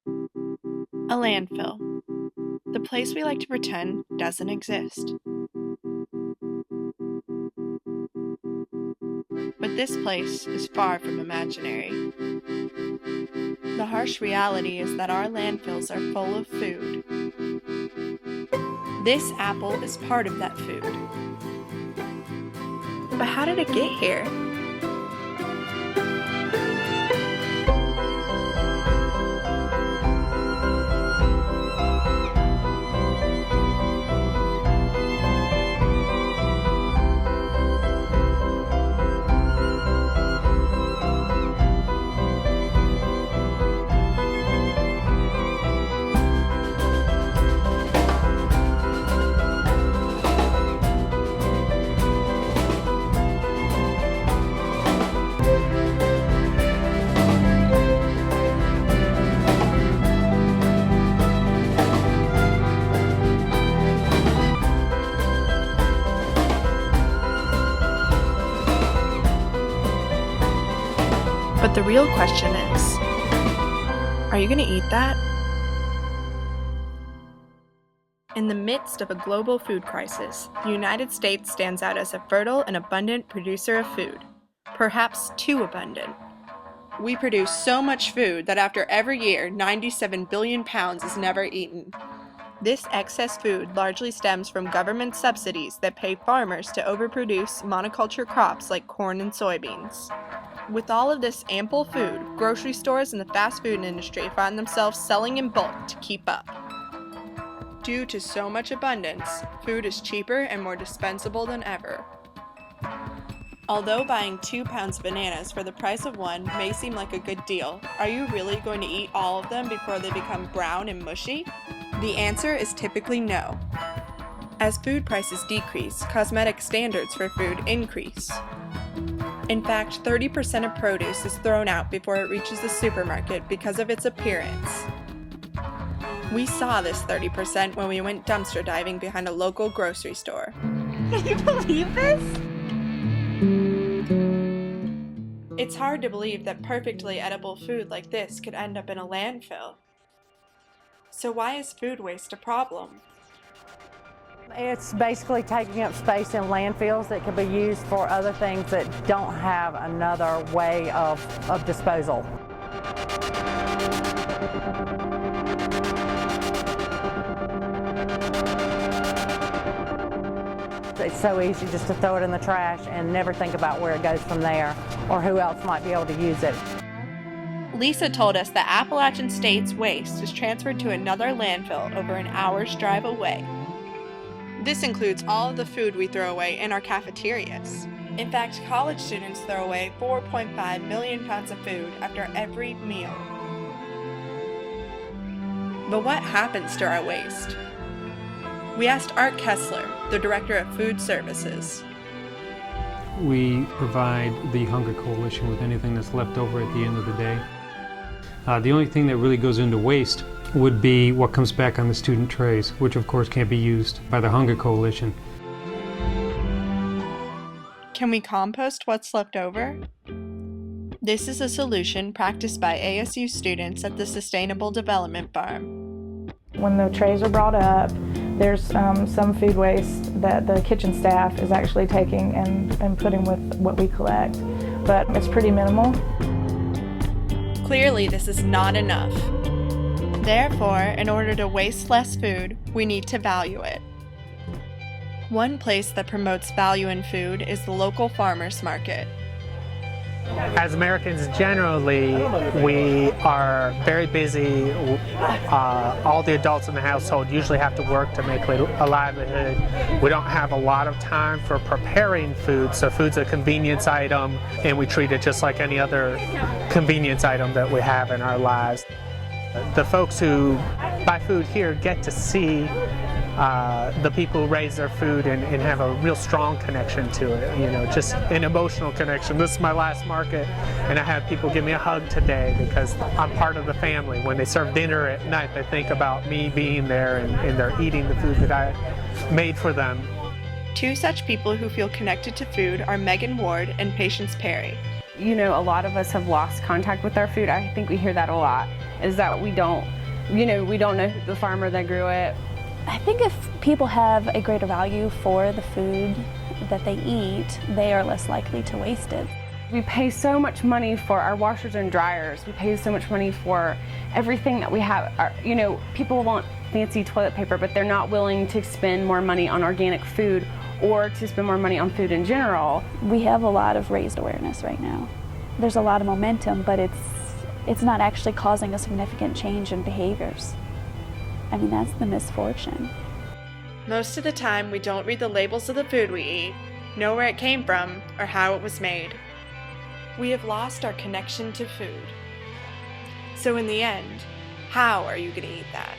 A landfill. The place we like to pretend doesn't exist. But this place is far from imaginary. The harsh reality is that our landfills are full of food. This apple is part of that food. But how did it get here? But the real question is, are you going to eat that? In the midst of a global food crisis, the United States stands out as a fertile and abundant producer of food, perhaps too abundant. We produce so much food that after every year, 97 billion pounds is never eaten. This excess food largely stems from government subsidies that pay farmers to overproduce monoculture crops like corn and soybeans. With all of this ample food, grocery stores and the fast food industry find themselves selling in bulk to keep up. Due to so much abundance, food is cheaper and more dispensable than ever. Although buying 2 pounds of bananas for the price of one may seem like a good deal, are you really going to eat all of them before they become brown and mushy? The answer is typically no. As food prices decrease, cosmetic standards for food increase. In fact, 30% of produce is thrown out before it reaches the supermarket because of its appearance. We saw this 30% when we went dumpster diving behind a local grocery store. Can you believe this? It's hard to believe that perfectly edible food like this could end up in a landfill. So why is food waste a problem? It's basically taking up space in landfills that could be used for other things that don't have another way of disposal. It's so easy just to throw it in the trash and never think about where it goes from there or who else might be able to use it. Lisa told us that Appalachian State's waste is transferred to another landfill over an hour's drive away. This includes all of the food we throw away in our cafeterias. In fact, college students throw away 4.5 million pounds of food after every meal. But what happens to our waste? We asked Art Kessler, the director of food services. We provide the Hunger Coalition with anything that's left over at the end of the day. The only thing that really goes into waste would be what comes back on the student trays, which of course can't be used by the Hunger Coalition. Can we compost what's left over? This is a solution practiced by ASU students at the Sustainable Development Farm. When the trays are brought up, there's some food waste that the kitchen staff is actually taking and putting with what we collect, but it's pretty minimal. Clearly, this is not enough. Therefore, in order to waste less food, we need to value it. One place that promotes value in food is the local farmers market. As Americans generally, we are very busy. All the adults in the household usually have to work to make a livelihood. We don't have a lot of time for preparing food, so food's a convenience item, and we treat it just like any other convenience item that we have in our lives. The folks who buy food here get to see the people who raise their food and have a real strong connection to it, you know, just an emotional connection. This is my last market, and I had people give me a hug today because I'm part of the family. When they serve dinner at night, they think about me being there and they're eating the food that I made for them. Two such people who feel connected to food are Megan Ward and Patience Perry. You know, a lot of us have lost contact with our food. I think we hear that a lot, is that we don't know the farmer that grew it. I think if people have a greater value for the food that they eat, they are less likely to waste it. We pay so much money for our washers and dryers. We pay so much money for everything that we have. You know, people want fancy toilet paper, but they're not willing to spend more money on organic food or to spend more money on food in general. We have a lot of raised awareness right now. There's a lot of momentum, but it's not actually causing a significant change in behaviors. I mean, that's the misfortune. Most of the time, we don't read the labels of the food we eat, know where it came from, or how it was made. We have lost our connection to food. So in the end, how are you going to eat that?